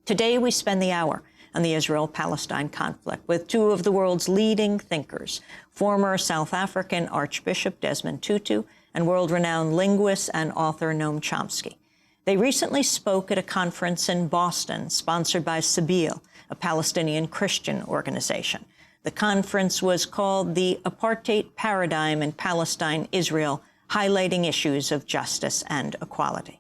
Today, we spend the hour on the Israel-Palestine conflict with two of the world's leading thinkers, former South African Archbishop Desmond Tutu and world-renowned linguist and author Noam Chomsky. They recently spoke at a conference in Boston sponsored by Sabeel, a Palestinian Christian organization. The conference was called the Apartheid Paradigm in Palestine-Israel, highlighting issues of justice and equality.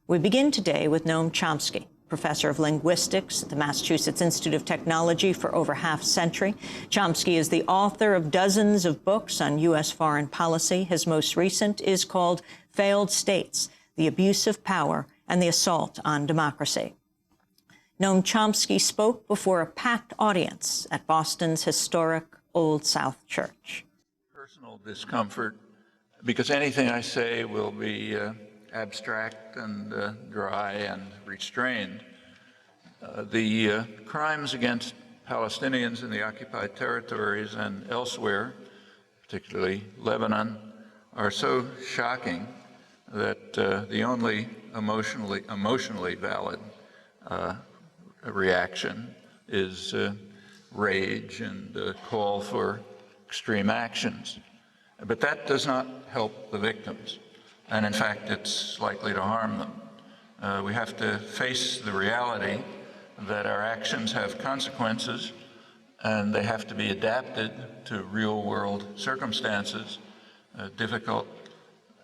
We begin today with Noam Chomsky, professor of linguistics at the Massachusetts Institute of Technology for over half a century. Chomsky is the author of dozens of books on U.S. foreign policy. His most recent is called Failed States: The Abuse of Power and the Assault on Democracy. Noam Chomsky spoke before a packed audience at Boston's historic Old South Church. Personal discomfort, because anything I say will be abstract and dry and restrained. The crimes against Palestinians in the occupied territories and elsewhere, particularly Lebanon, are so shocking that the only emotionally valid reaction is rage and call for extreme actions. But that does not help the victims. And in fact, it's likely to harm them. We have to face the reality that our actions have consequences, and they have to be adapted to real-world circumstances, difficult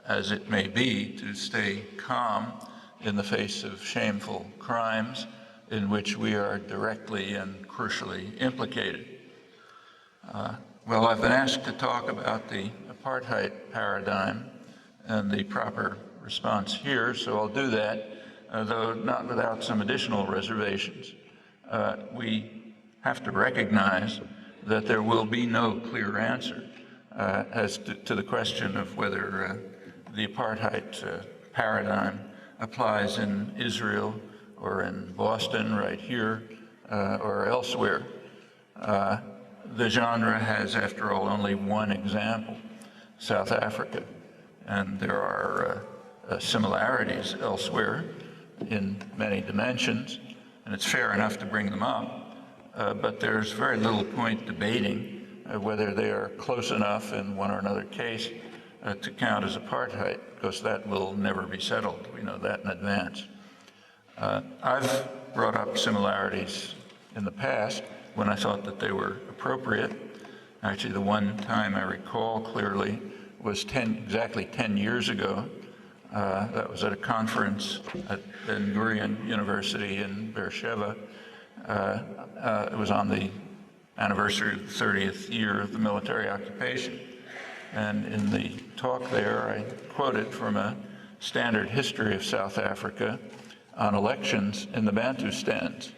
as it may be to stay calm in the face of shameful crimes in which we are directly and crucially implicated. Well, I've been asked to talk about the apartheid paradigm and the proper response here, so I'll do that, though not without some additional reservations. We have to recognize that there will be no clear answer as to the question of whether the apartheid paradigm applies in Israel or in Boston, right here, or elsewhere. The genre has, after all, only one example, South Africa. And there are similarities elsewhere in many dimensions, and it's fair enough to bring them up, but there's very little point debating whether they are close enough in one or another case to count as apartheid, because that will never be settled. We know that in advance. I've brought up similarities in the past when I thought that they were appropriate. Actually, the one time I recall clearly was exactly 10 years ago. That was at a conference at Ben Gurion University in Beersheba. It was on the anniversary of the 30th year of the military occupation. And in the talk there, I quoted from a standard history of South Africa on elections in the Bantustans,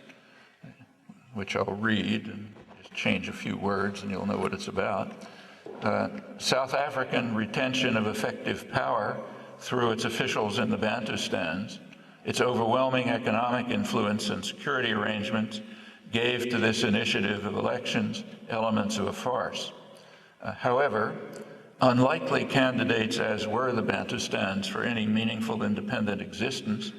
which I'll read and just change a few words and you'll know what it's about. South African retention of effective power through its officials in the Bantustans, its overwhelming economic influence and security arrangements gave to this initiative of elections elements of a farce. However, unlikely candidates as were the Bantustans for any meaningful independent existence,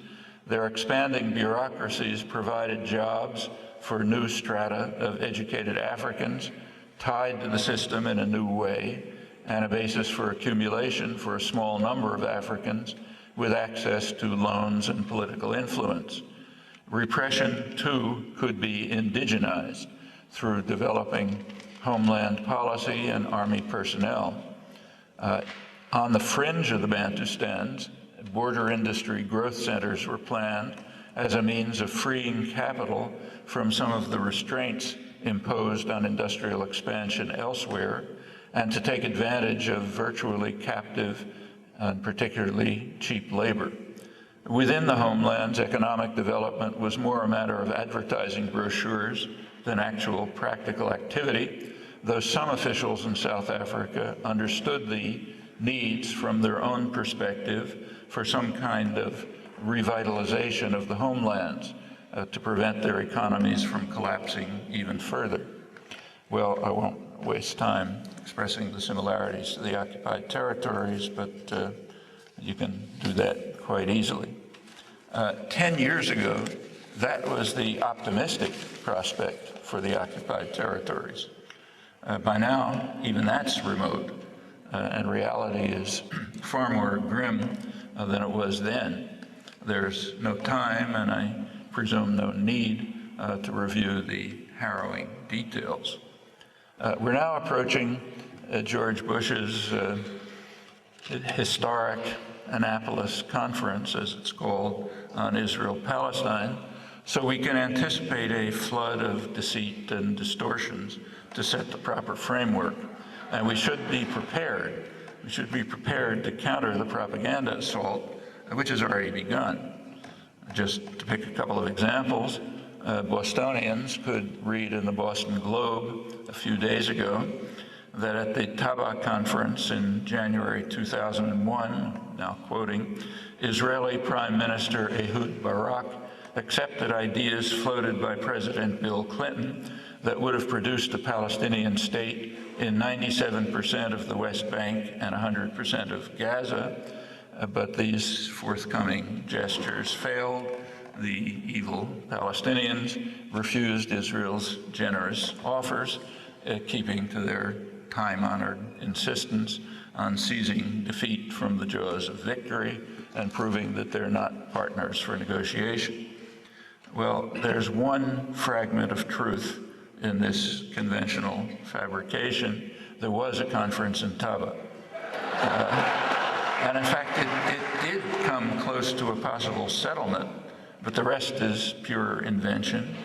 their expanding bureaucracies provided jobs for new strata of educated Africans tied to the system in a new way, and a basis for accumulation for a small number of Africans with access to loans and political influence. Repression, too, could be indigenized through developing homeland policy and army personnel. On the fringe of the Bantustans, border industry growth centers were planned as a means of freeing capital from some of the restraints imposed on industrial expansion elsewhere, and to take advantage of virtually captive and particularly cheap labor. Within the homelands, economic development was more a matter of advertising brochures than actual practical activity, though some officials in South Africa understood the needs from their own perspective for some kind of revitalization of the homelands to prevent their economies from collapsing even further. Well, I won't waste time expressing the similarities to the occupied territories, but you can do that quite easily. 10 years ago, That was the optimistic prospect for the occupied territories. By now, even that's remote, and reality is far more grim than it was then. There's no time, and I presume no need, to review the harrowing details. We're now approaching George Bush's historic Annapolis conference, as it's called, on Israel-Palestine, so we can anticipate a flood of deceit and distortions to set the proper framework. And we should be prepared. We should be prepared to counter the propaganda assault, which has already begun. Just to pick a couple of examples, Bostonians could read in the Boston Globe a few days ago that at the Taba conference in January 2001, now quoting, Israeli Prime Minister Ehud Barak accepted ideas floated by President Bill Clinton that would have produced a Palestinian state in 97% of the West Bank and 100% of Gaza, but these forthcoming gestures failed. The evil Palestinians refused Israel's generous offers, keeping to their time-honored insistence on seizing defeat from the jaws of victory and proving that they're not partners for negotiation. Well, there's one fragment of truth in this conventional fabrication. There was a conference in Taba. And in fact, it did come close to a possible settlement, but the rest is pure invention.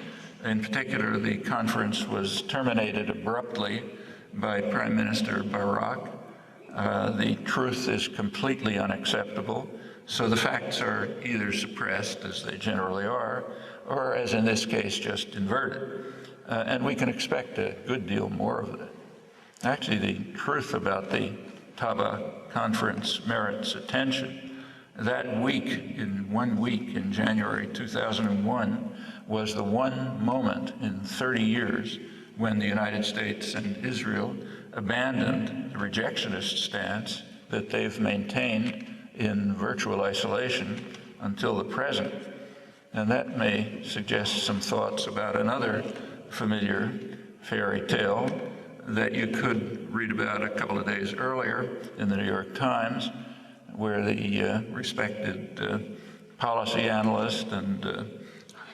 In particular, the conference was terminated abruptly by Prime Minister Barak. The truth is completely unacceptable, so the facts are either suppressed, as they generally are, or, as in this case, just inverted. And we can expect a good deal more of it. Actually, the truth about the Taba conference merits attention. That week, in 1 week in January 2001, was the one moment in 30 years when the United States and Israel abandoned the rejectionist stance that they've maintained in virtual isolation until the present. And that may suggest some thoughts about another familiar fairy tale that you could read about a couple of days earlier in the New York Times, where the respected policy analyst and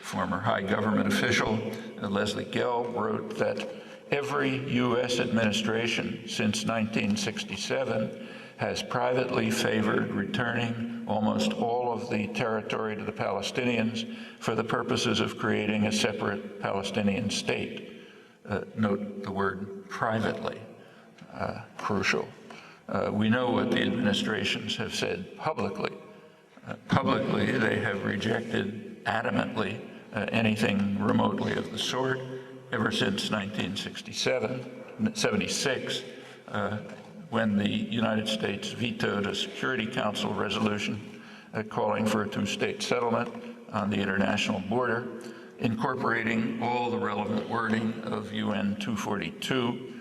former high government official Leslie Gelb wrote that every U.S. administration since 1967 has privately favored returning almost all of the territory to the Palestinians for the purposes of creating a separate Palestinian state. Note the word privately, crucial. We know what the administrations have said publicly. Publicly, they have rejected adamantly anything remotely of the sort ever since 1976, when the United States vetoed a Security Council resolution calling for a two-state settlement on the international border, incorporating all the relevant wording of UN 242,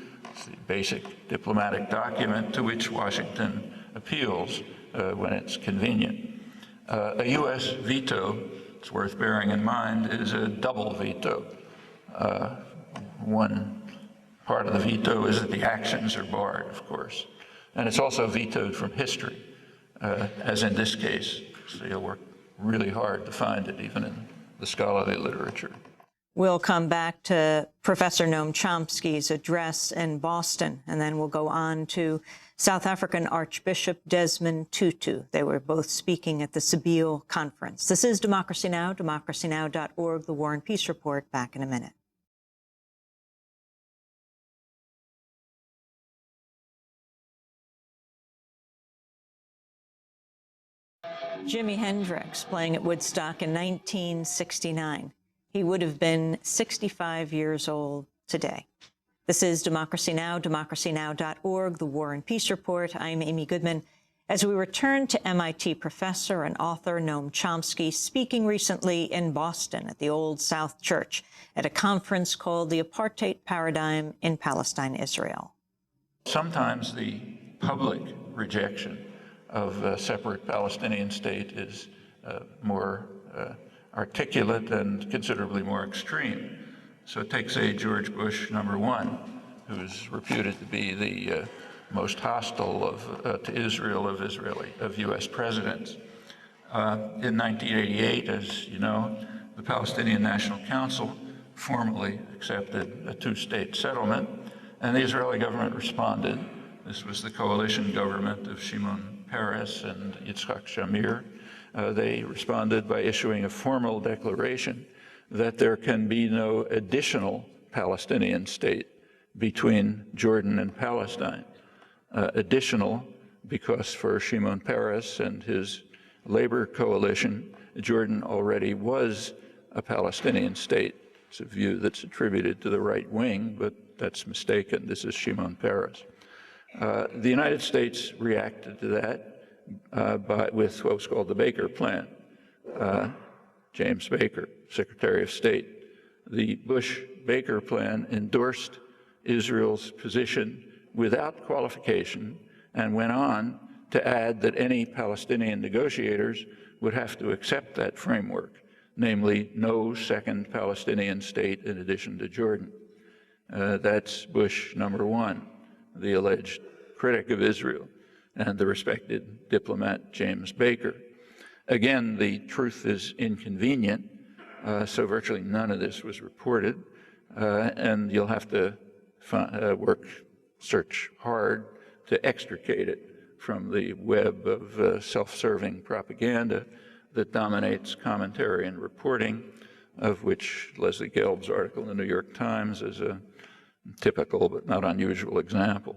the basic diplomatic document to which Washington appeals when it's convenient. A U.S. veto, it's worth bearing in mind, is a double veto. One part of the veto is that the actions are barred, of course. And it's also vetoed from history, as in this case. So you'll work really hard to find it, even in the scholarly literature. We'll come back to Professor Noam Chomsky's address in Boston, and then we'll go on to South African Archbishop Desmond Tutu. They were both speaking at the Sabile Conference. This is Democracy Now!, democracynow.org, The War and Peace Report. Back in a minute. Jimi Hendrix playing at Woodstock in 1969. He would have been 65 years old today. This is Democracy Now!, democracynow.org, The War and Peace Report. I'm Amy Goodman. As we return to MIT professor and author Noam Chomsky speaking recently in Boston at the Old South Church at a conference called The Apartheid Paradigm in Palestine-Israel. Sometimes the public rejection of a separate Palestinian state is more articulate and considerably more extreme. So take, say, George Bush #1, who's reputed to be the most hostile to Israel of U.S. presidents. In 1988, as you know, the Palestinian National Council formally accepted a two-state settlement, and the Israeli government responded. This was the coalition government of Shimon Peres and Yitzhak Shamir. They responded by issuing a formal declaration that there can be no additional Palestinian state between Jordan and Palestine. Additional because for Shimon Peres and his labor coalition, Jordan already was a Palestinian state. It's a view that's attributed to the right wing, but that's mistaken. This is Shimon Peres. The United States reacted to that with what was called the Baker Plan. James Baker, Secretary of State. The Bush-Baker Plan endorsed Israel's position without qualification and went on to add that any Palestinian negotiators would have to accept that framework, namely no second Palestinian state in addition to Jordan. That's Bush #1, the alleged critic of Israel, and the respected diplomat James Baker. Again, the truth is inconvenient, so virtually none of this was reported, and you'll have to search hard to extricate it from the web of self-serving propaganda that dominates commentary and reporting, of which Leslie Gelb's article in the New York Times is a typical but not unusual example.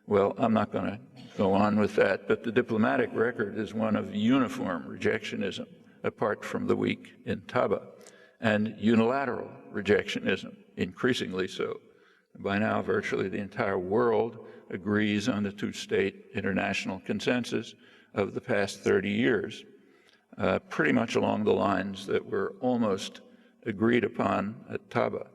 Well, I'm not going to go on with that, but the diplomatic record is one of uniform rejectionism, apart from the weak in Taba, and unilateral rejectionism, increasingly so. By now, virtually the entire world agrees on the two-state international consensus of the past 30 years, pretty much along the lines that were almost agreed upon at Taba.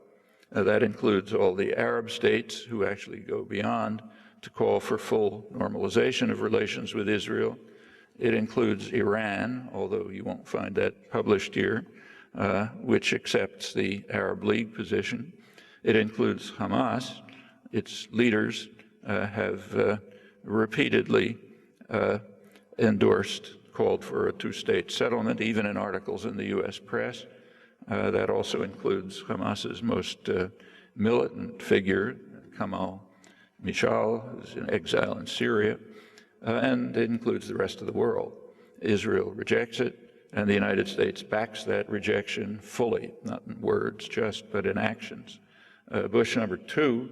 That includes all the Arab states who actually go beyond to call for full normalization of relations with Israel. It includes Iran, although you won't find that published here, which accepts the Arab League position. It includes Hamas. Its leaders have repeatedly called for a two-state settlement, even in articles in the U.S. press. That also includes Hamas's most militant figure, Mashal, who's in exile in Syria, and it includes the rest of the world. Israel rejects it, and the United States backs that rejection fully, not in words just, but in actions. Bush #2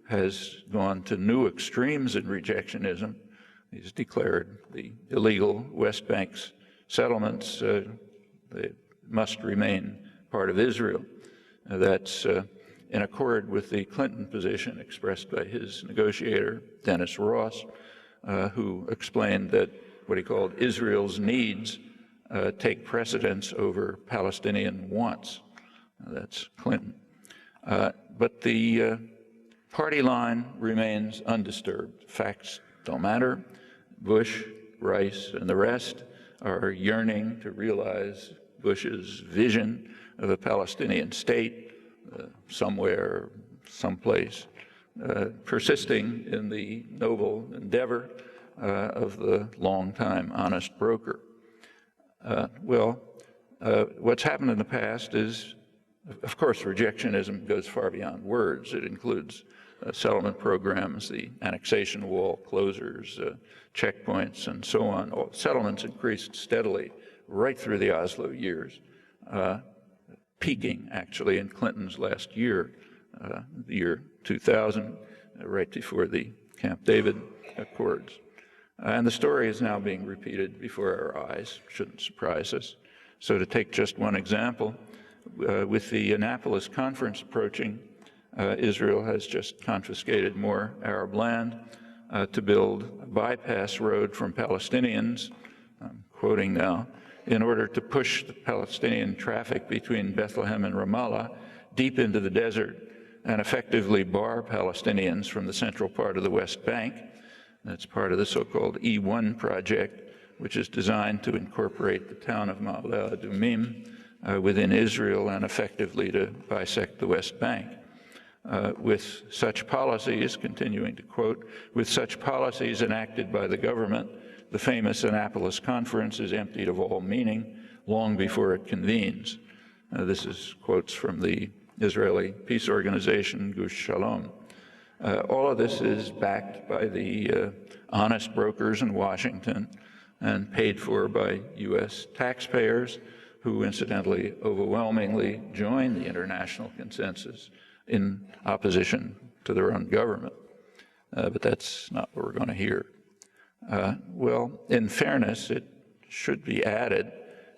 has gone to new extremes in rejectionism. He's declared the illegal West Bank's settlements they must remain part of Israel. That's in accord with the Clinton position expressed by his negotiator, Dennis Ross, who explained that what he called Israel's needs take precedence over Palestinian wants. That's Clinton. But the party line remains undisturbed. Facts don't matter. Bush, Rice, and the rest are yearning to realize Bush's vision of a Palestinian state somewhere, someplace, persisting in the noble endeavor of the longtime honest broker. What's happened in the past is, of course, rejectionism goes far beyond words. It includes settlement programs, the annexation wall closures, checkpoints, and so on. Settlements increased steadily right through the Oslo years, peaking actually in Clinton's last year, the year 2000, right before the Camp David Accords. And the story is now being repeated before our eyes. Shouldn't surprise us. So to take just one example, with the Annapolis conference approaching, Israel has just confiscated more Arab land to build a bypass road from Palestinians, I'm quoting now, in order to push the Palestinian traffic between Bethlehem and Ramallah deep into the desert and effectively bar Palestinians from the central part of the West Bank. That's part of the so-called E1 project, which is designed to incorporate the town of Ma'ale Adumim within Israel and effectively to bisect the West Bank. With such policies, continuing to quote, with such policies enacted by the government, the famous Annapolis conference is emptied of all meaning long before it convenes. This is quotes from the Israeli peace organization, Gush Shalom. All of this is backed by the honest brokers in Washington and paid for by U.S. taxpayers, who incidentally overwhelmingly join the international consensus in opposition to their own government. But that's not what we're going to hear. Well, in fairness, it should be added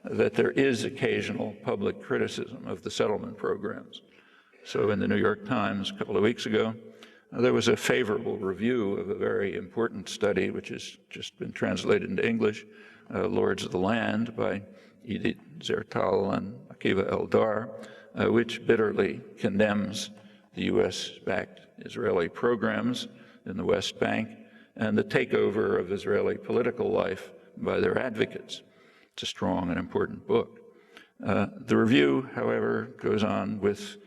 that there is occasional public criticism of the settlement programs. So in the New York Times a couple of weeks ago, there was a favorable review of a very important study, which has just been translated into English, Lords of the Land, by Edith Zertal and Akiva Eldar, which bitterly condemns the US-backed Israeli programs in the West Bank and the takeover of Israeli political life by their advocates. It's a strong and important book. The review, however, goes on with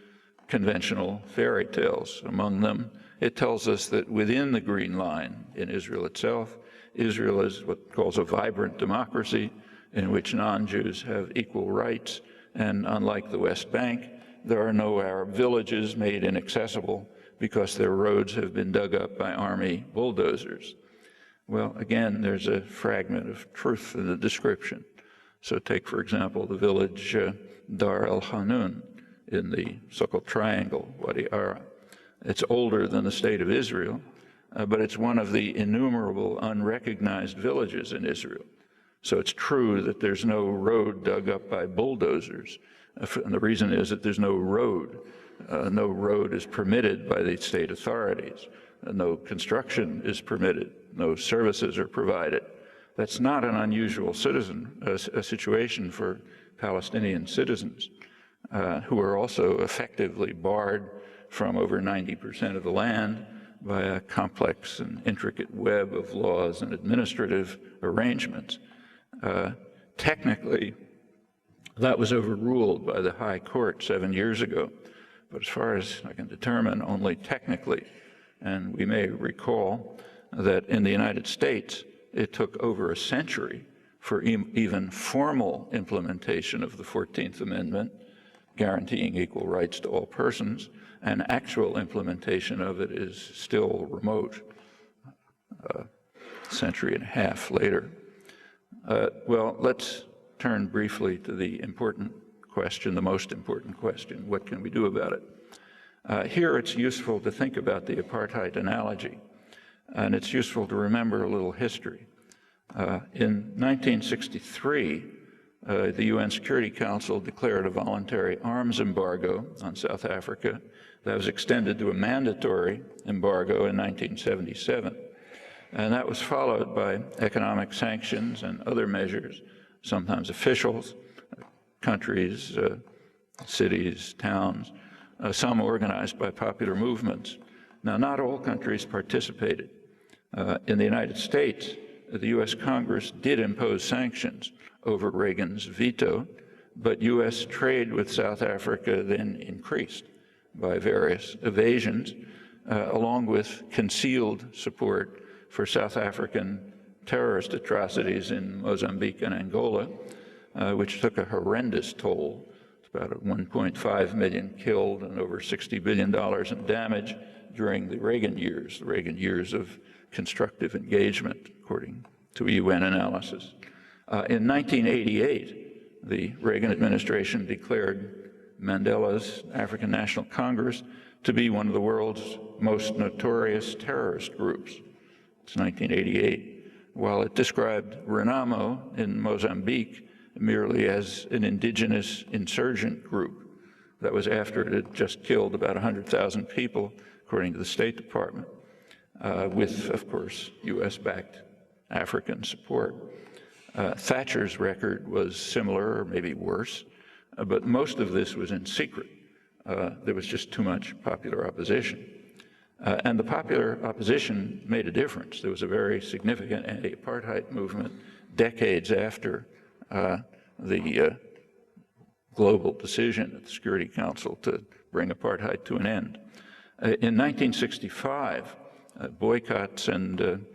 conventional fairy tales. Among them, it tells us that within the Green Line in Israel itself, Israel is what it calls a vibrant democracy in which non-Jews have equal rights, and unlike the West Bank, there are no Arab villages made inaccessible because their roads have been dug up by army bulldozers. Well, again, there's a fragment of truth in the description. So take, for example, the village Dar el-Hanun in the so-called triangle, Wadi Ara. It's older than the state of Israel, but it's one of the innumerable unrecognized villages in Israel. So it's true that there's no road dug up by bulldozers, and the reason is that there's no road. No road is permitted by the state authorities. No construction is permitted. No services are provided. That's not an unusual situation for Palestinian citizens who are also effectively barred from over 90% of the land by a complex and intricate web of laws and administrative arrangements. Technically, that was overruled by the High Court 7 years ago, but as far as I can determine, only technically. And we may recall that in the United States, it took over a century for even formal implementation of the 14th Amendment, guaranteeing equal rights to all persons, and actual implementation of it is still remote, a century and a half later. Well, let's turn briefly to the important question, the most important question: what can we do about it? Here it's useful to think about the apartheid analogy, and it's useful to remember a little history. In 1963, the UN Security Council declared a voluntary arms embargo on South Africa that was extended to a mandatory embargo in 1977. And that was followed by economic sanctions and other measures, sometimes officials, countries, cities, towns, some organized by popular movements. Now, not all countries participated. In the United States, the US Congress did impose sanctions over Reagan's veto, but US trade with South Africa then increased by various evasions, along with concealed support for South African terrorist atrocities in Mozambique and Angola, which took a horrendous toll. It's about 1.5 million killed and over $60 billion in damage during the Reagan years of constructive engagement, according to a UN analysis. In 1988, the Reagan administration declared Mandela's African National Congress to be one of the world's most notorious terrorist groups. It's 1988, while it described Renamo in Mozambique merely as an indigenous insurgent group. That was after it had just killed about 100,000 people, according to the State Department, with, of course, US-backed African support. Thatcher's record was similar, or maybe worse, but most of this was in secret. There was just too much popular opposition. And the popular opposition made a difference. There was a very significant anti-apartheid movement decades after the global decision at the Security Council to bring apartheid to an end. In 1965, boycotts and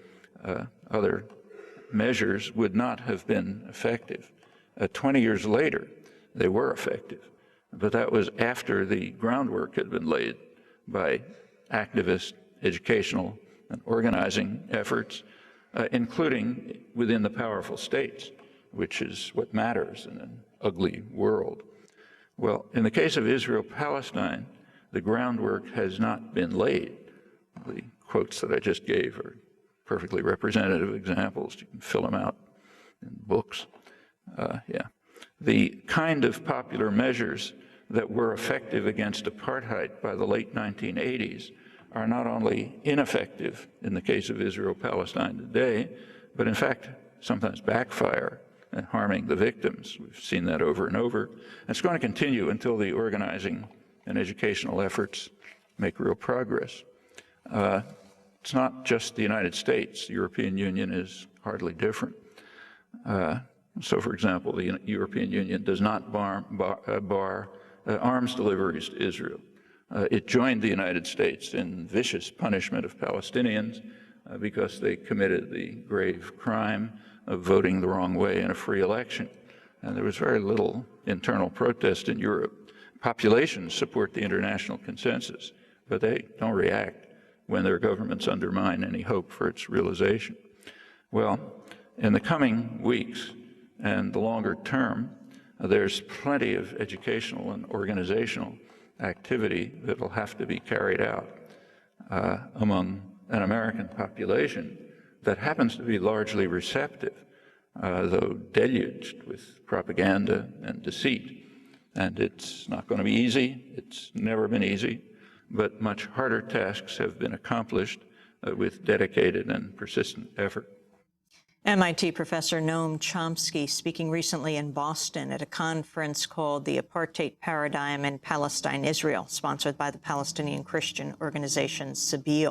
other measures would not have been effective. 20 years later, they were effective, but that was after the groundwork had been laid by activist, educational, and organizing efforts, including within the powerful states, which is what matters in an ugly world. Well, in the case of Israel-Palestine, the groundwork has not been laid. The quotes that I just gave are perfectly representative examples. You can fill them out in books. The kind of popular measures that were effective against apartheid by the late 1980s are not only ineffective in the case of Israel-Palestine today, but in fact sometimes backfire and harming the victims. We've seen that over and over. And it's going to continue until the organizing and educational efforts make real progress. It's not just the United States. The European Union is hardly different. So, for example, the European Union does not bar arms deliveries to Israel. It joined the United States in vicious punishment of Palestinians because they committed the grave crime of voting the wrong way in a free election. And there was very little internal protest in Europe. Populations support the international consensus, but they don't react when their governments undermine any hope for its realization. Well, in the coming weeks and the longer term, there's plenty of educational and organizational activity that will have to be carried out among an American population that happens to be largely receptive, though deluged with propaganda and deceit. And it's not going to be easy. It's never been easy, but much harder tasks have been accomplished with dedicated and persistent effort. MIT professor Noam Chomsky speaking recently in Boston at a conference called The Apartheid Paradigm in Palestine-Israel, sponsored by the Palestinian Christian organization Sabeel.